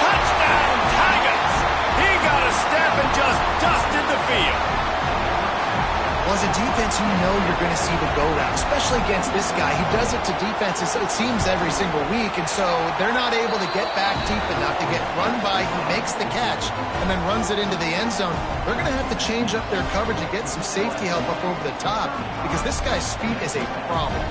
Touchdown, Tigers! He got a step and just dusted the field. Well, as a defense, you know you're going to see the go route, especially against this guy. He does it to defenses, it seems, every single week, and so they're not able to get back deep enough to get run by. He makes the catch and then runs it into the end zone. They're going to have to change up their coverage and get some safety help up over the top because this guy's speed is a problem.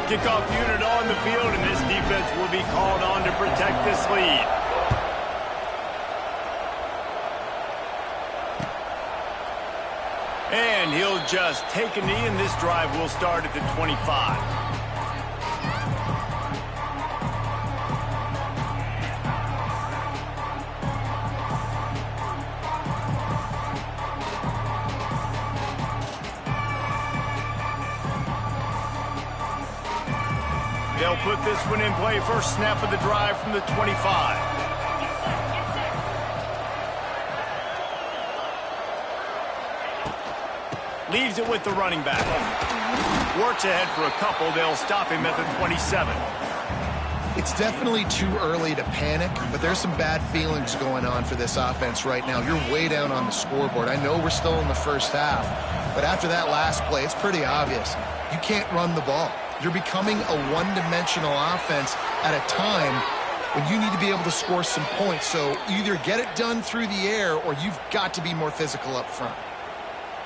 Kickoff unit on the field, and this defense will be called on to protect this lead. And he'll just take a knee, and this drive will start at the 25. They'll put this one in play. First snap of the drive from the 25. Leaves it with the running back. Works ahead for a couple. They'll stop him at the 27. It's definitely too early to panic, but there's some bad feelings going on for this offense right now. You're way down on the scoreboard. I know we're still in the first half, but after that last play, it's pretty obvious. You can't run the ball. You're becoming a one-dimensional offense at a time when you need to be able to score some points. So either get it done through the air or you've got to be more physical up front.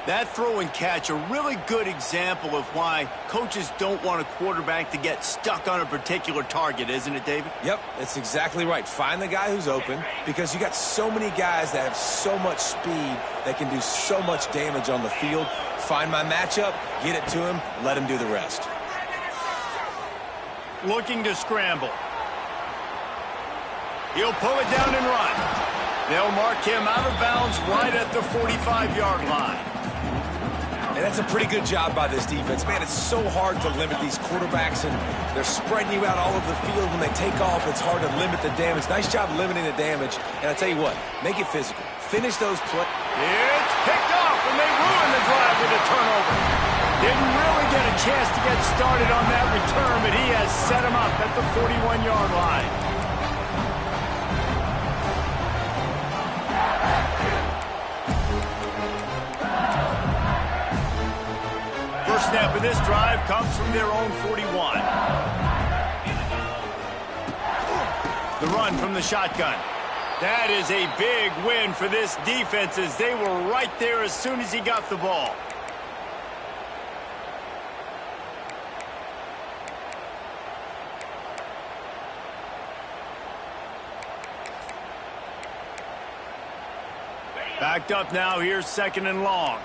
That throw and catch, a really good example of why coaches don't want a quarterback to get stuck on a particular target, isn't it, David? Yep, that's exactly right. Find the guy who's open because you got so many guys that have so much speed that can do so much damage on the field. Find my matchup, get it to him, let him do the rest. Looking to scramble. He'll pull it down and run. They'll mark him out of bounds right at the 45-yard line. And that's a pretty good job by this defense. Man, it's so hard to limit these quarterbacks, and they're spreading you out all over the field. When they take off, it's hard to limit the damage. Nice job limiting the damage. And I tell you what, make it physical. Finish those plays. It's picked off, and they ruin the drive with a turnover. Didn't really get a chance to get started on that return, but he has set him up at the 41-yard line. snap of this drive comes from their own 41. The run from the shotgun. That is a big win for this defense as they were right there as soon as he got the ball. Backed up now, here's 2nd and long.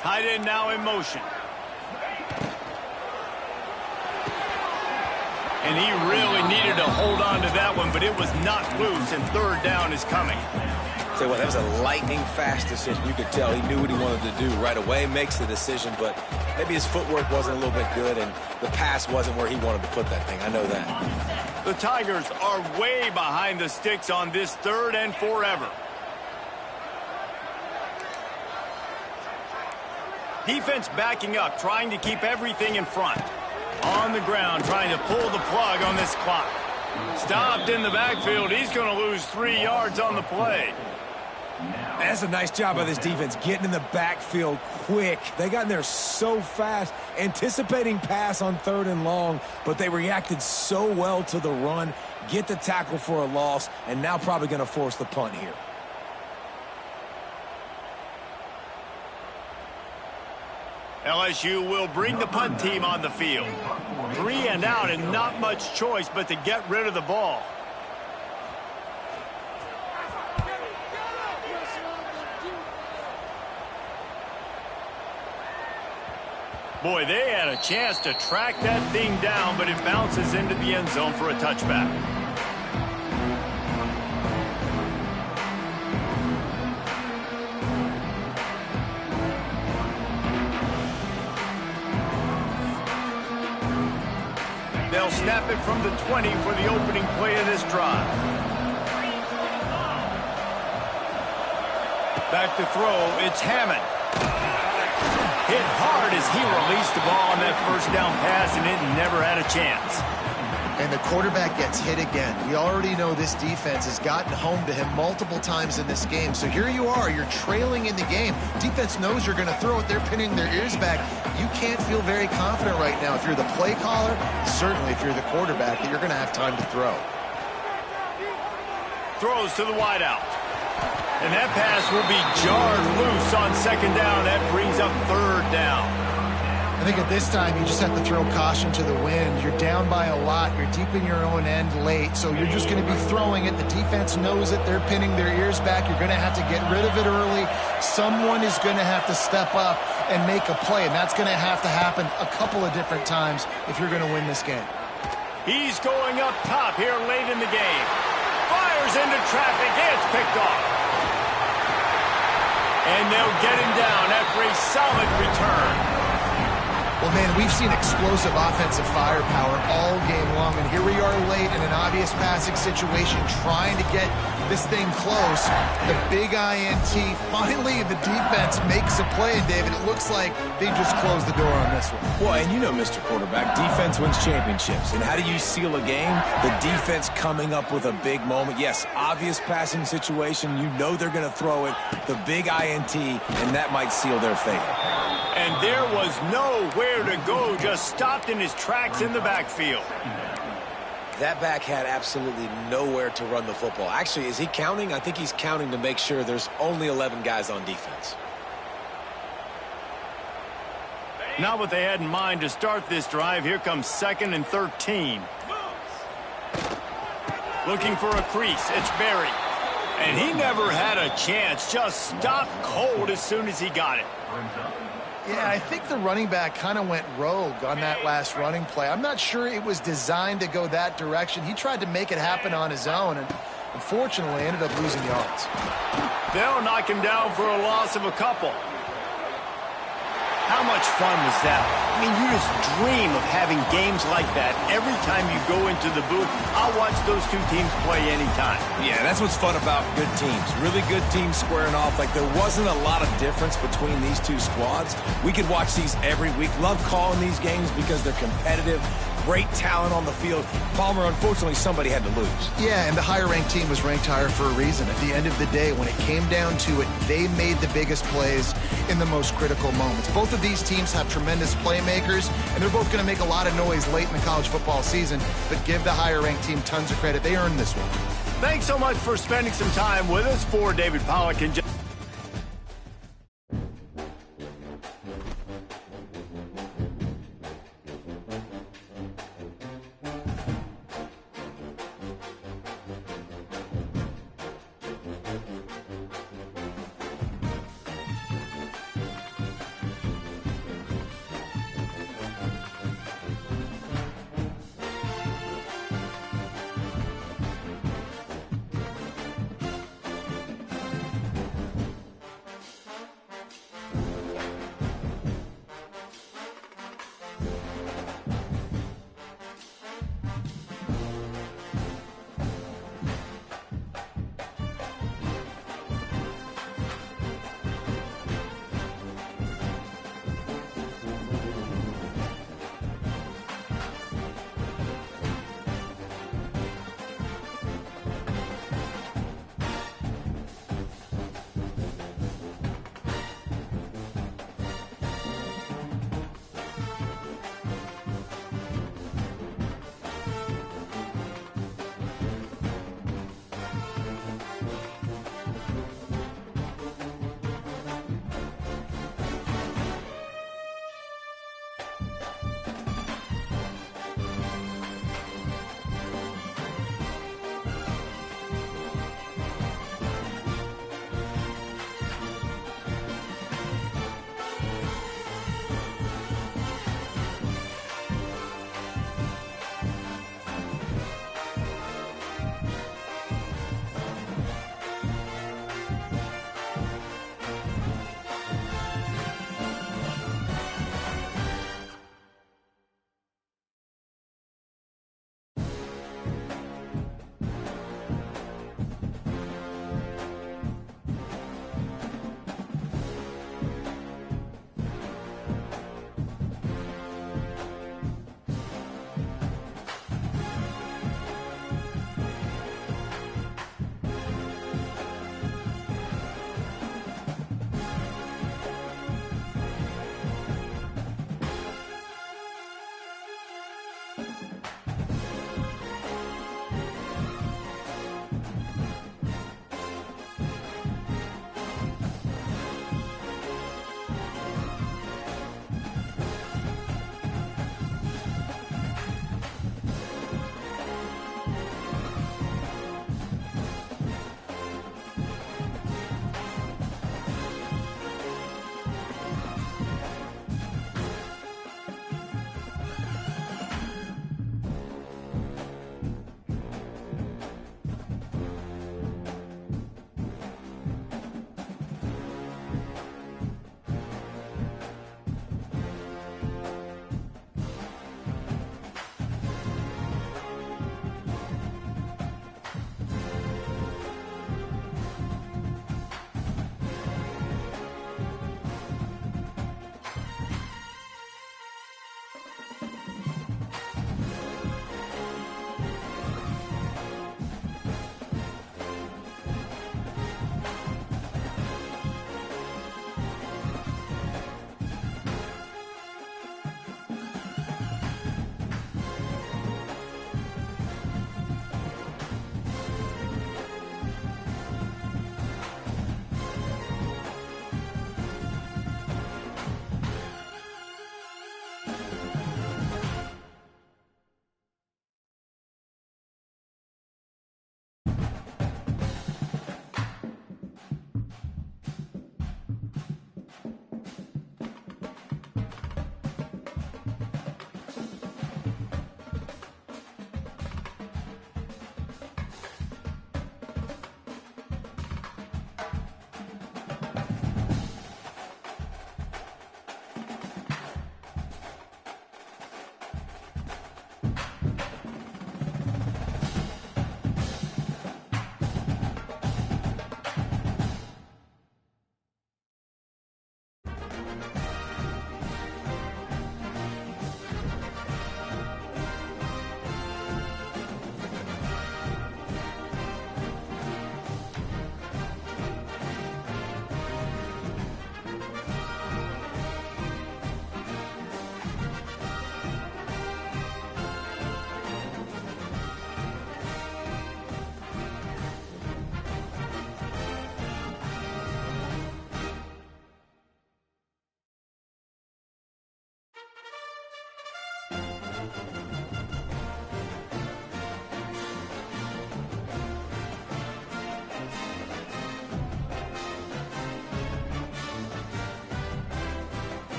Tight end now in motion. And he really needed to hold on to that one, but it was not loose, and 3rd down is coming. Tell you what, that was a lightning-fast decision. You could tell he knew what he wanted to do right away, makes the decision, but maybe his footwork wasn't a little bit good, and the pass wasn't where he wanted to put that thing. I know that. The Tigers are way behind the sticks on this 3rd and forever. Defense backing up, trying to keep everything in front. On the ground, trying to pull the plug on this clock. Stopped in the backfield. He's going to lose 3 yards on the play. That's a nice job by this defense, getting in the backfield quick. They got in there so fast, anticipating pass on 3rd and long, but they reacted so well to the run, get the tackle for a loss, and now probably going to force the punt here. LSU will bring the punt team on the field. 3 and out and not much choice but to get rid of the ball. Boy, they had a chance to track that thing down, but it bounces into the end zone for a touchback. They'll snap it from the 20 for the opening play of this drive. Back to throw, it's Hammond. Hit hard as he released the ball on that 1st down pass, and it never had a chance. And the quarterback gets hit again. We already know this defense has gotten home to him multiple times in this game. So here you are, you're trailing in the game. Defense knows you're going to throw it. They're pinning their ears back. You can't feel very confident right now if you're the play caller, certainly if you're the quarterback, that you're going to have time to throw. Throws to the wideout. And that pass will be jarred loose on 2nd down. That brings up 3rd down. I think at this time, you just have to throw caution to the wind. You're down by a lot. You're deep in your own end late, so you're just going to be throwing it. The defense knows it. They're pinning their ears back. You're going to have to get rid of it early. Someone is going to have to step up and make a play, and that's going to happen a couple of different times if you're going to win this game. He's going up top here late in the game. Fires into traffic. It's picked off. And they'll get him down after a solid return. Well, man, we've seen explosive offensive firepower all game long, and here we are late in an obvious passing situation trying to get this thing close. The big INT, finally the defense makes a play, and David, it looks like they just closed the door on this one. Well, and you know, Mr. Quarterback, defense wins championships. And how do you seal a game? The defense coming up with a big moment. Yes, obvious passing situation. You know they're going to throw it. The big INT, and that might seal their fate. And there was nowhere to go, just stopped in his tracks in the backfield. That back had absolutely nowhere to run the football. Actually, is he counting? I think he's counting to make sure there's only 11 guys on defense. Not what they had in mind to start this drive. Here comes 2nd and 13. Looking for a crease. It's Berry. And he never had a chance. Just stopped cold as soon as he got it. Yeah, I think the running back kind of went rogue on that last running play. I'm not sure it was designed to go that direction. He tried to make it happen on his own, and unfortunately ended up losing yards. They'll knock him down for a loss of a couple. How much fun was that? I mean, you just dream of having games like that every time you go into the booth. I'll watch those two teams play anytime. Yeah, that's what's fun about good teams. Really good teams squaring off. Like, there wasn't a lot of difference between these two squads. We could watch these every week. Love calling these games because they're competitive. great talent on the field. Palmer, unfortunately, somebody had to lose. Yeah, and the higher-ranked team was ranked higher for a reason. At the end of the day, when it came down to it, they made the biggest plays in the most critical moments. Both of these teams have tremendous playmakers, and they're both going to make a lot of noise late in the college football season, but give the higher-ranked team tons of credit. They earned this one. Thanks so much for spending some time with us. For David Pollack and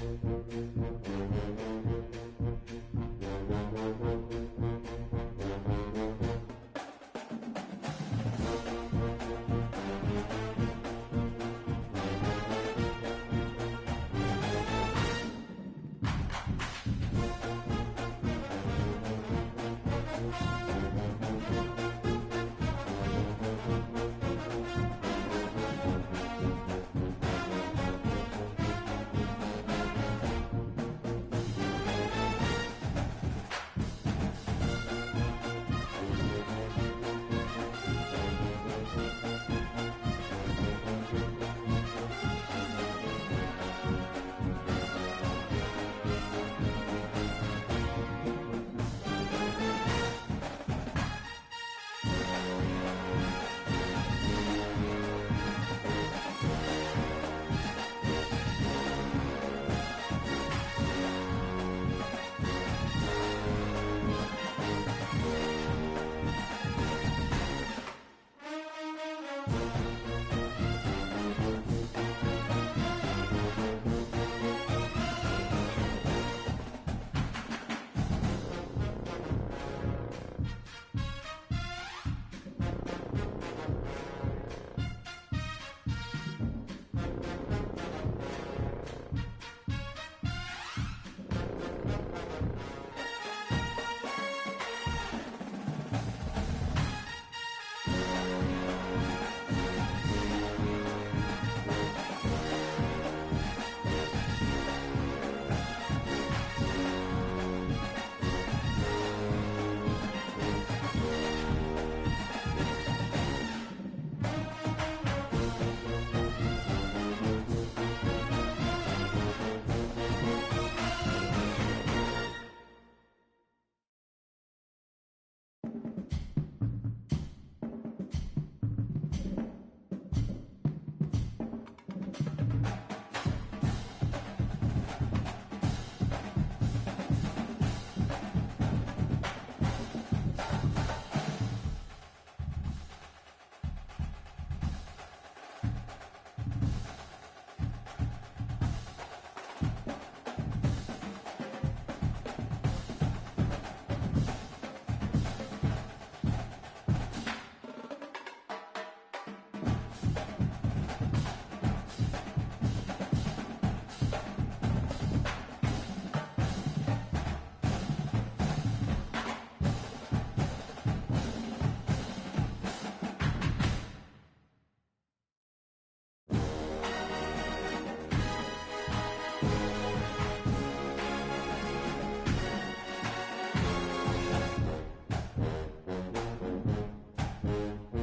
it.